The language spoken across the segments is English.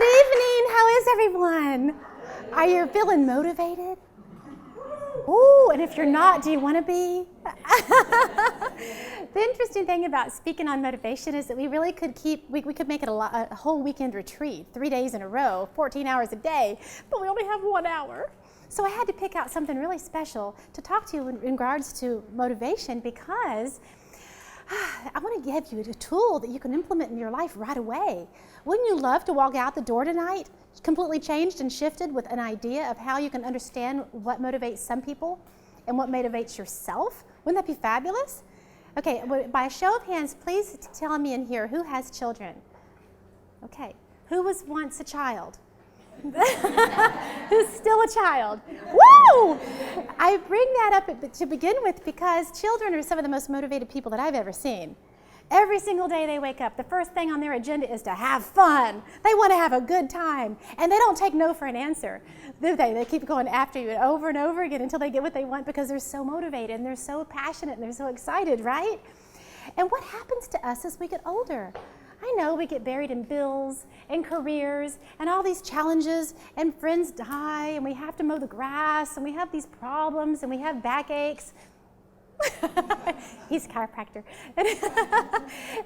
Good evening. How is everyone? Are you feeling motivated? Ooh, and if you're not, do you want to be? The interesting thing about speaking on motivation is that we really could we could make it a whole weekend retreat, 3 days in a row, 14 hours a day, but we only have 1 hour. So I had to pick out something really special to talk to you in regards to motivation, because I want to give you a tool that you can implement in your life right away. Wouldn't you love to walk out the door tonight completely changed and shifted with an idea of how you can understand what motivates some people and what motivates yourself? Wouldn't that be fabulous? Okay, by a show of hands, please tell me in here who has children. Okay, who was once a child? Who's still a child? Woo! I bring that up to begin with because children are some of the most motivated people that I've ever seen. Every single day they wake up, the first thing on their agenda is to have fun. They want to have a good time, and they don't take no for an answer, do they? They keep going after you over and over again until they get what they want because they're so motivated and they're so passionate and they're so excited, right? And what happens to us as we get older? I know we get buried in bills and careers and all these challenges, and friends die, and we have to mow the grass, and we have these problems, and we have backaches. He's a chiropractor.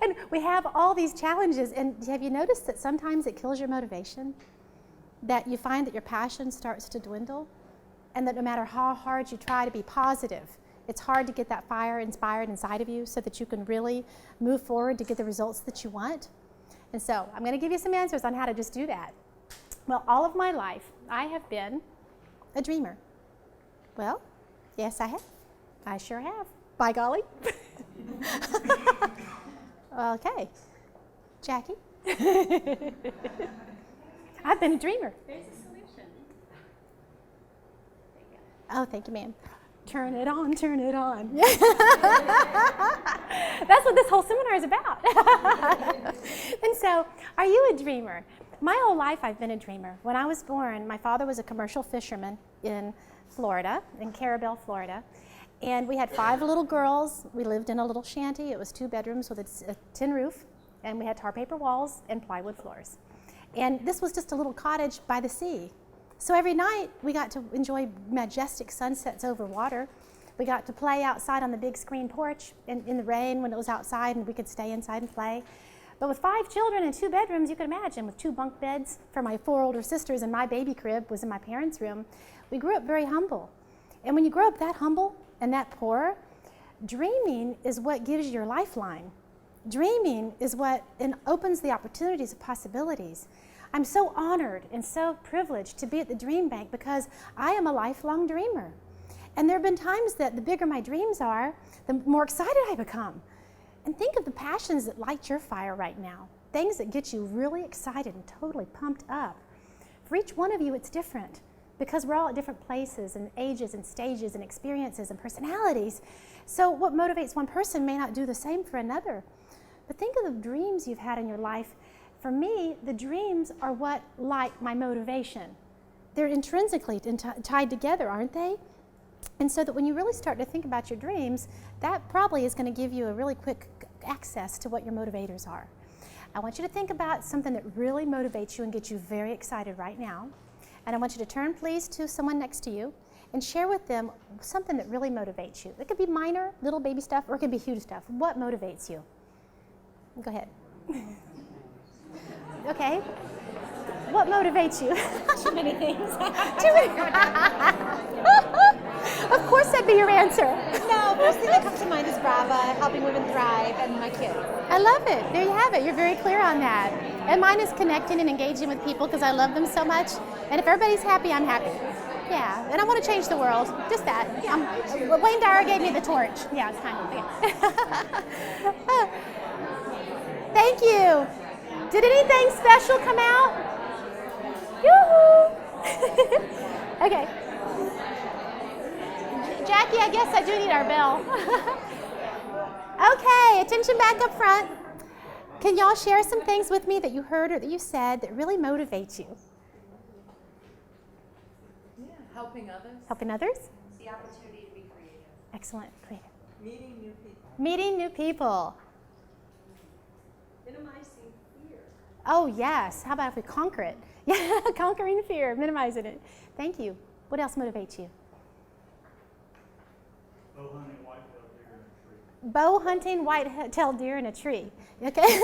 And we have all these challenges, and have you noticed that sometimes it kills your motivation? That you find that your passion starts to dwindle, and that no matter how hard you try to be positive, it's hard to get that fire inspired inside of you so that you can really move forward to get the results that you want. And so I'm going to give you some answers on how to just do that. Well, all of my life, I have been a dreamer. Well, yes, I have. I sure have. By golly. Okay. Jackie? I've been a dreamer. There's a solution. Oh, thank you, ma'am. Turn it on, turn it on. That's what this whole seminar is about. And so, are you a dreamer? My whole life I've been a dreamer. When I was born, my father was a commercial fisherman in Florida, in Carabel, Florida. And we had 5 little girls. We lived in a little shanty. It was 2 bedrooms with a tin roof, and we had tar paper walls and plywood floors. And this was just a little cottage by the sea. So every night we got to enjoy majestic sunsets over water. We got to play outside on the big screen porch in the rain when it was outside, and we could stay inside and play. But with 5 children and 2 bedrooms, you can imagine, with 2 bunk beds for my 4 older sisters, and my baby crib was in my parents' room, we grew up very humble. And when you grow up that humble and that poor, dreaming is what gives you your lifeline. Dreaming is what opens the opportunities of possibilities. I'm so honored and so privileged to be at the Dream Bank because I am a lifelong dreamer. And there have been times that the bigger my dreams are, the more excited I become. And think of the passions that light your fire right now, things that get you really excited and totally pumped up. For each one of you, it's different because we're all at different places and ages and stages and experiences and personalities. So what motivates one person may not do the same for another. But think of the dreams you've had in your life. For me, the dreams are what light my motivation. They're intrinsically tied together, aren't they? And so that when you really start to think about your dreams, that probably is going to give you a really quick access to what your motivators are. I want you to think about something that really motivates you and gets you very excited right now. And I want you to turn, please, to someone next to you and share with them something that really motivates you. It could be minor, little baby stuff, or it could be huge stuff. What motivates you? Go ahead. Okay. What motivates you? Too many things. Too many. Of course that'd be your answer. No, first thing that comes to mind is Brava, helping women thrive, and my kids. I love it. There you have it. You're very clear on that. And mine is connecting and engaging with people because I love them so much. And if everybody's happy, I'm happy. Yeah, and I want to change the world. Just that. Wayne Dyer gave me the torch. Yeah, it's kind of. Yeah. Thank you. Did anything special come out? Yoo-hoo! Okay. Jackie, I guess I do need our bell. Okay, attention back up front. Can y'all share some things with me that you heard or that you said that really motivate you? Yeah, helping others. Helping others? The opportunity to be creative. Excellent, creative. Meeting new people. Meeting new people. Minimizing fear. Oh, yes. How about if we conquer it? Yeah, conquering fear, minimizing it. Thank you. What else motivates you? Bow hunting white-tailed deer in a tree. Bow hunting white-tailed deer in a tree. Okay?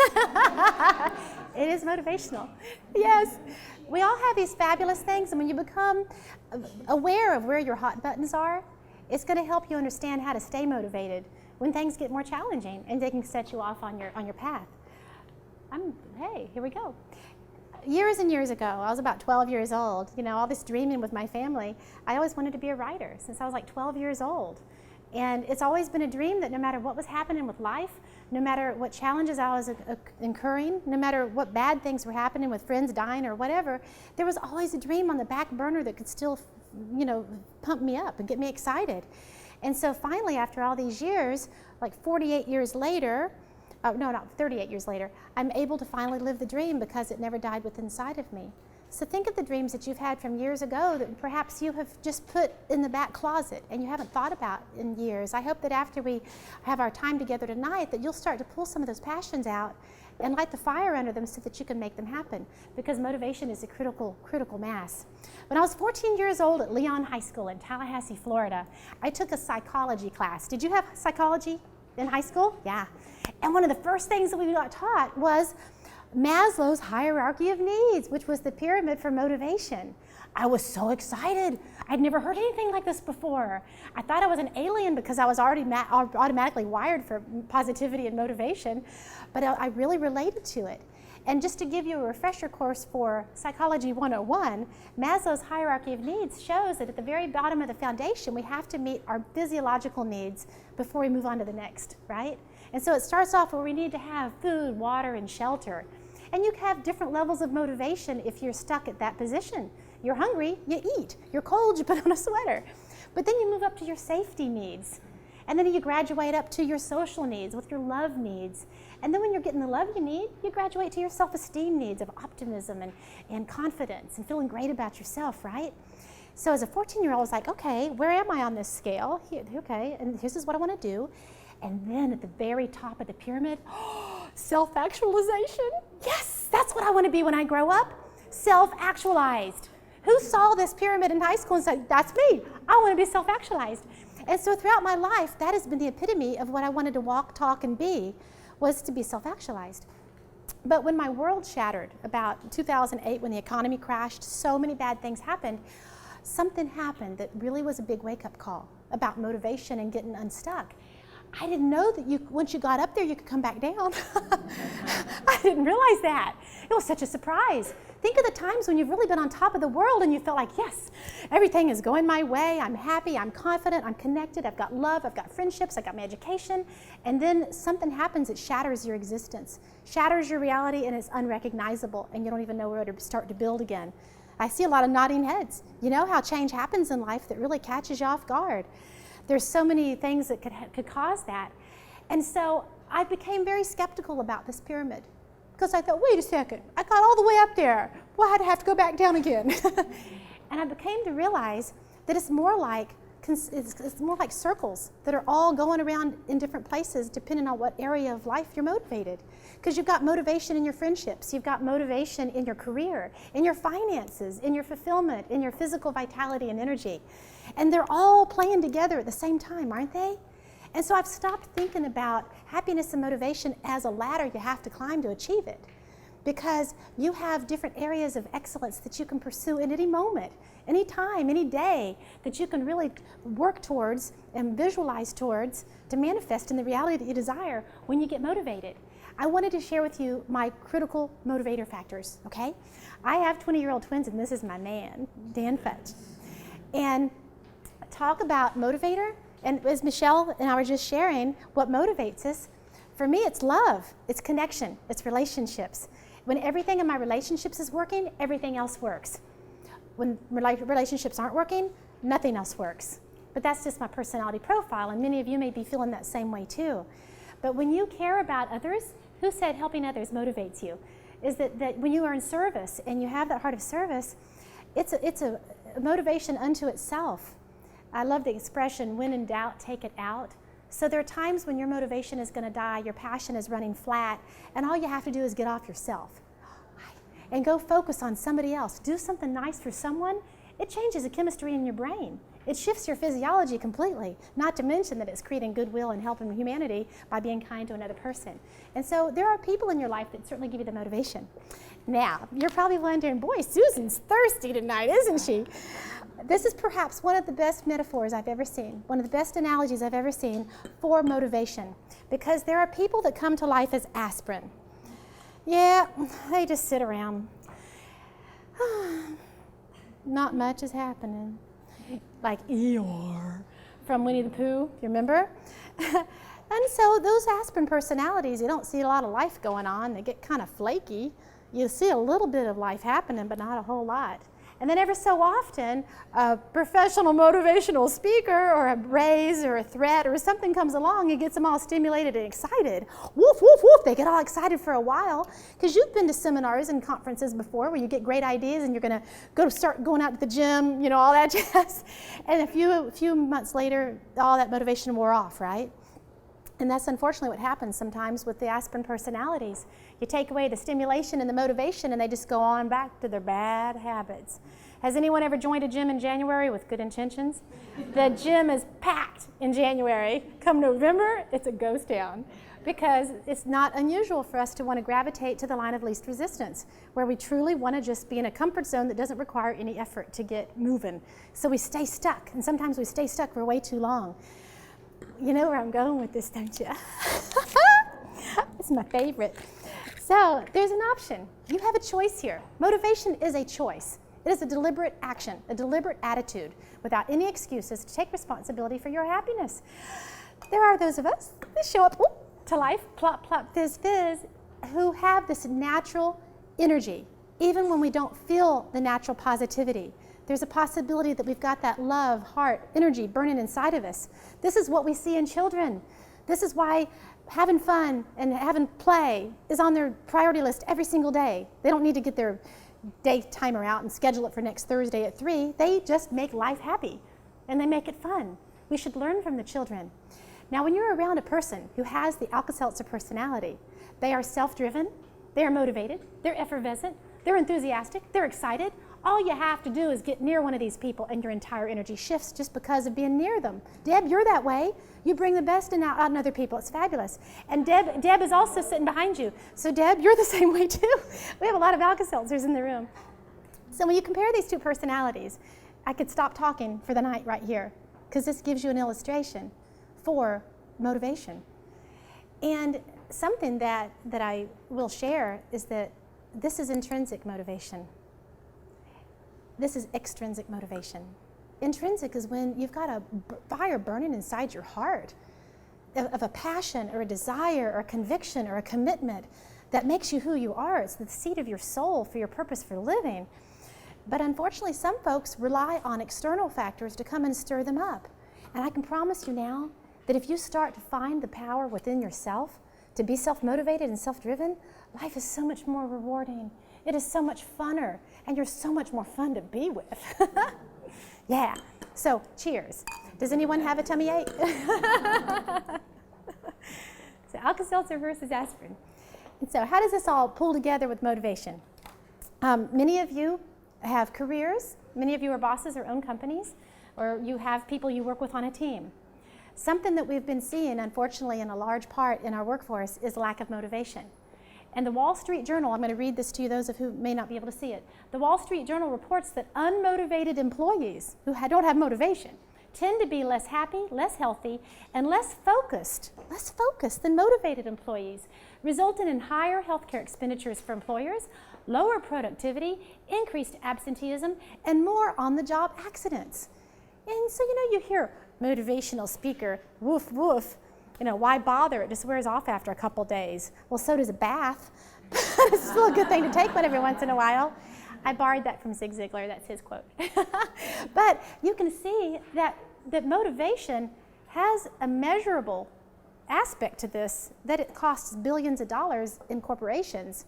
It is motivational. Yes. We all have these fabulous things, and when you become aware of where your hot buttons are, it's going to help you understand how to stay motivated when things get more challenging, and they can set you off on your path. Hey, here we go. Years and years ago, I was about 12 years old, all this dreaming with my family. I always wanted to be a writer since I was like 12 years old. And it's always been a dream that no matter what was happening with life, no matter what challenges I was incurring, no matter what bad things were happening with friends dying or whatever, there was always a dream on the back burner that could still, pump me up and get me excited. And so finally, after all these years, like 48 years later, no, not 38 years later, I'm able to finally live the dream because it never died within inside of me. So think of the dreams that you've had from years ago that perhaps you have just put in the back closet and you haven't thought about in years. I hope that after we have our time together tonight that you'll start to pull some of those passions out and light the fire under them so that you can make them happen, because motivation is a critical mass. When I was 14 years old at Leon High School in Tallahassee, Florida, I took a psychology class. Did you have psychology in high school? Yeah. And one of the first things that we got taught was Maslow's hierarchy of needs, which was the pyramid for motivation. I was so excited. I'd never heard anything like this before. I thought I was an alien because I was already automatically wired for positivity and motivation, but I really related to it. And just to give you a refresher course for Psychology 101, Maslow's hierarchy of needs shows that at the very bottom of the foundation, we have to meet our physiological needs before we move on to the next, right? And so it starts off where we need to have food, water, and shelter. And you have different levels of motivation if you're stuck at that position. You're hungry, you eat. You're cold, you put on a sweater. But then you move up to your safety needs. And then you graduate up to your social needs with your love needs. And then when you're getting the love you need, you graduate to your self-esteem needs of optimism and confidence and feeling great about yourself, right? So as a 14-year-old, I was like, okay, where am I on this scale? Okay, and this is what I want to do. And then at the very top of the pyramid, self-actualization. Yes, that's what I want to be when I grow up. Self-actualized. Who saw this pyramid in high school and said, that's me, I want to be self-actualized? And so throughout my life, that has been the epitome of what I wanted to walk, talk, and be, was to be self-actualized. But when my world shattered about 2008, when the economy crashed, so many bad things happened, something happened that really was a big wake-up call about motivation and getting unstuck. I didn't know that once you got up there, you could come back down. I didn't realize that. It was such a surprise. Think of the times when you've really been on top of the world and you felt like, yes, everything is going my way. I'm happy, I'm confident, I'm connected, I've got love, I've got friendships, I've got my education. And then something happens that shatters your existence, shatters your reality, and it's unrecognizable, and you don't even know where to start to build again. I see a lot of nodding heads. You know how change happens in life that really catches you off guard. There's so many things that could cause that. And so I became very skeptical about this pyramid because I thought, wait a second, I got all the way up there. Why I'd have to go back down again? And I became to realize that it's more like circles that are all going around in different places depending on what area of life you're motivated. Because you've got motivation in your friendships, you've got motivation in your career, in your finances, in your fulfillment, in your physical vitality and energy. And they're all playing together at the same time, aren't they? And so I've stopped thinking about happiness and motivation as a ladder you have to climb to achieve it. Because you have different areas of excellence that you can pursue in any moment, any time, any day, that you can really work towards and visualize towards to manifest in the reality that you desire when you get motivated. I wanted to share with you my critical motivator factors, okay? I have 20-year-old twins, and this is my man, Dan Fetch. And talk about motivator, and as Michelle and I were just sharing, what motivates us, for me it's love, it's connection, it's relationships. When everything in my relationships is working, everything else works. When relationships aren't working, nothing else works. But that's just my personality profile, and many of you may be feeling that same way too. But when you care about others, who said helping others motivates you? Is that when you are in service and you have that heart of service, it's a motivation unto itself. I love the expression, when in doubt, take it out. So there are times when your motivation is going to die, your passion is running flat, and all you have to do is get off yourself. and go focus on somebody else, do something nice for someone, it changes the chemistry in your brain. It shifts your physiology completely, not to mention that it's creating goodwill and helping humanity by being kind to another person. And so there are people in your life that certainly give you the motivation. Now, you're probably wondering, boy, Susan's thirsty tonight, isn't she? This is perhaps one of the best metaphors I've ever seen, one of the best analogies I've ever seen for motivation, because there are people that come to life as aspirin. Yeah, they just sit around. Not much is happening. Like Eeyore from Winnie the Pooh, you remember? And so those aspirin personalities, you don't see a lot of life going on. They get kind of flaky. You see a little bit of life happening, but not a whole lot. And then every so often, a professional motivational speaker or a raise or a threat or something comes along and gets them all stimulated and excited. Woof, woof, woof. They get all excited for a while because you've been to seminars and conferences before where you get great ideas and you're going to start going out to the gym, you know, all that jazz. And a few months later, all that motivation wore off, right? And that's unfortunately what happens sometimes with the aspirin personalities. You take away the stimulation and the motivation and they just go on back to their bad habits. Has anyone ever joined a gym in January with good intentions? The gym is packed in January. Come November, it's a ghost town because it's not unusual for us to want to gravitate to the line of least resistance, where we truly want to just be in a comfort zone that doesn't require any effort to get moving. So we stay stuck, and sometimes we stay stuck for way too long. You know where I'm going with this, don't you? It's my favorite. So there's an option. You have a choice here. Motivation is a choice. It is a deliberate action, a deliberate attitude, without any excuses to take responsibility for your happiness. There are those of us that show up to life, plop, plop, fizz, fizz, who have this natural energy, even when we don't feel the natural positivity. There's a possibility that we've got that love, heart, energy burning inside of us. This is what we see in children. This is why having fun and having play is on their priority list every single day. They don't need to get their day timer out and schedule it for next Thursday at 3. They just make life happy and they make it fun. We should learn from the children. Now, when you're around a person who has the Alka-Seltzer personality, they are self-driven, they are motivated, they're effervescent, they're enthusiastic, they're excited. All you have to do is get near one of these people and your entire energy shifts just because of being near them. Deb, you're that way. You bring the best out in other people. It's fabulous. And Deb is also sitting behind you. So Deb, you're the same way too. We have a lot of Alka-Seltzers in the room. So when you compare these two personalities, I could stop talking for the night right here because this gives you an illustration for motivation. And something that I will share is that this is intrinsic motivation. This is extrinsic motivation. Intrinsic is when you've got a fire burning inside your heart of a passion or a desire or a conviction or a commitment that makes you who you are. It's the seat of your soul for your purpose for living. But unfortunately, some folks rely on external factors to come and stir them up. And I can promise you now that if you start to find the power within yourself to be self-motivated and self-driven, life is so much more rewarding. It is so much funner, and you're so much more fun to be with. Yeah. So, cheers. Does anyone have a tummy ache? So, Alka-Seltzer versus aspirin. And so, how does this all pull together with motivation? Many of you have careers. Many of you are bosses or own companies, or you have people you work with on a team. Something that we've been seeing, unfortunately, in a large part in our workforce is lack of motivation. And the Wall Street Journal, I'm going to read this to you, those of who may not be able to see it. The Wall Street Journal reports that unmotivated employees who don't have motivation tend to be less happy, less healthy, and less focused than motivated employees, resulting in higher healthcare expenditures for employers, lower productivity, increased absenteeism, and more on-the-job accidents. And so, you hear motivational speaker, woof, woof. Why bother? It just wears off after a couple days. Well, so does a bath. It's still a good thing to take one every once in a while. I borrowed that from Zig Ziglar. That's his quote. But you can see that motivation has a measurable aspect to this, that it costs billions of dollars in corporations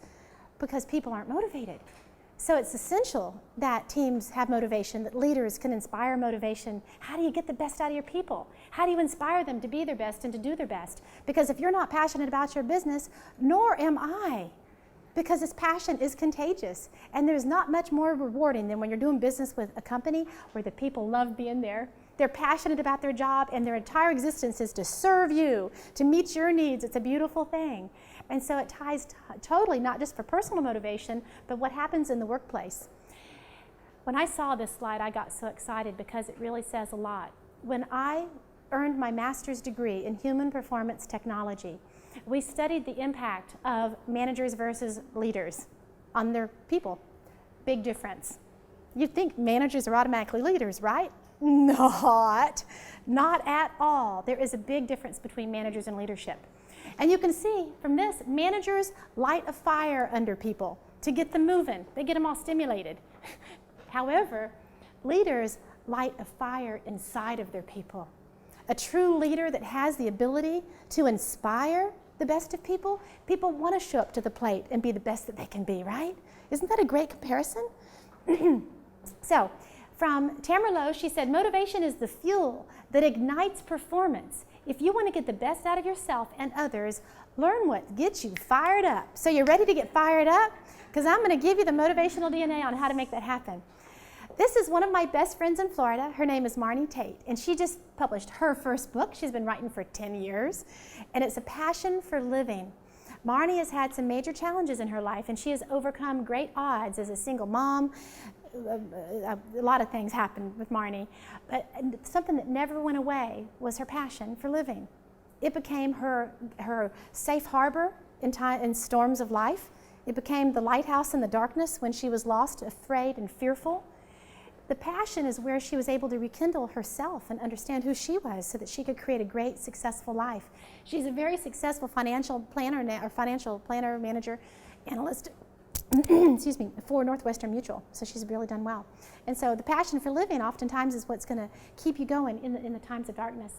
because people aren't motivated. So it's essential that teams have motivation, that leaders can inspire motivation. How do you get the best out of your people? How do you inspire them to be their best and to do their best? Because if you're not passionate about your business, nor am I, because this passion is contagious. And there's not much more rewarding than when you're doing business with a company where the people love being there. They're passionate about their job, and their entire existence is to serve you, to meet your needs. It's a beautiful thing. And so it ties totally, not just for personal motivation, but what happens in the workplace. When I saw this slide, I got so excited because it really says a lot. When I earned my master's degree in human performance technology, we studied the impact of managers versus leaders on their people. Big difference. You'd think managers are automatically leaders, right? Not at all. There is a big difference between managers and leadership. And you can see from this, managers light a fire under people to get them moving. They get them all stimulated. However, leaders light a fire inside of their people. A true leader that has the ability to inspire the best of people, people want to show up to the plate and be the best that they can be, right? Isn't that a great comparison? So, from Tamara Lowe, she said, motivation is the fuel that ignites performance. If you want to get the best out of yourself and others, learn what gets you fired up. So you're ready to get fired up? Because I'm going to give you the motivational DNA on how to make that happen. This is one of my best friends in Florida. Her name is Marnie Tate, and she just published her first book. She's been writing for 10 years, and it's A Passion for Living. Marnie has had some major challenges in her life, and she has overcome great odds as a single mom. A lot of things happened with Marnie, but something that never went away was her passion for living. It became her safe harbor in storms of life. It became the lighthouse in the darkness when she was lost, afraid, and fearful. The passion is where she was able to rekindle herself and understand who she was so that she could create a great, successful life. She's a very successful financial planner manager, analyst, excuse me, for Northwestern Mutual. So she's really done well. And so the passion for living oftentimes is what's going to keep you going in the times of darkness.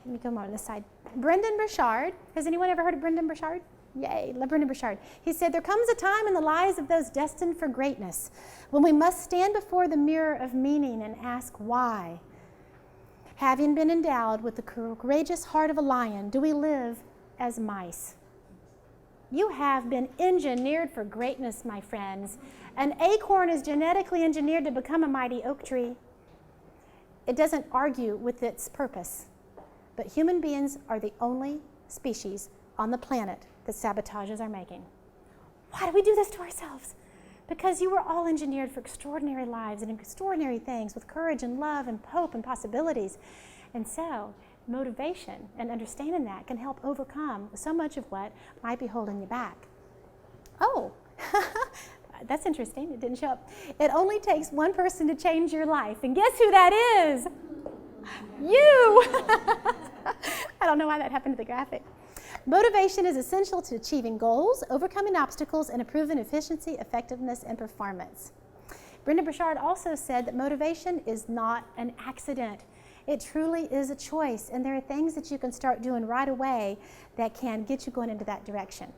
Let me go more on this side. Brendan Burchard. Has anyone ever heard of Brendan Burchard? Yay, Brendan Burchard. He said, there comes a time in the lives of those destined for greatness when we must stand before the mirror of meaning and ask why. Having been endowed with the courageous heart of a lion, do we live as mice? You have been engineered for greatness, my friends. An acorn is genetically engineered to become a mighty oak tree. It doesn't argue with its purpose, but human beings are the only species on the planet that sabotages our making. Why do we do this to ourselves? Because you were all engineered for extraordinary lives and extraordinary things with courage and love and hope and possibilities. And so, motivation and understanding that can help overcome so much of what might be holding you back. Oh, that's interesting. It didn't show up. It only takes one person to change your life. And guess who that is? You! I don't know why that happened to the graphic. Motivation is essential to achieving goals, overcoming obstacles, and improving efficiency, effectiveness, and performance. Brendan Burchard also said that motivation is not an accident. It truly is a choice, and there are things that you can start doing right away that can get you going into that direction.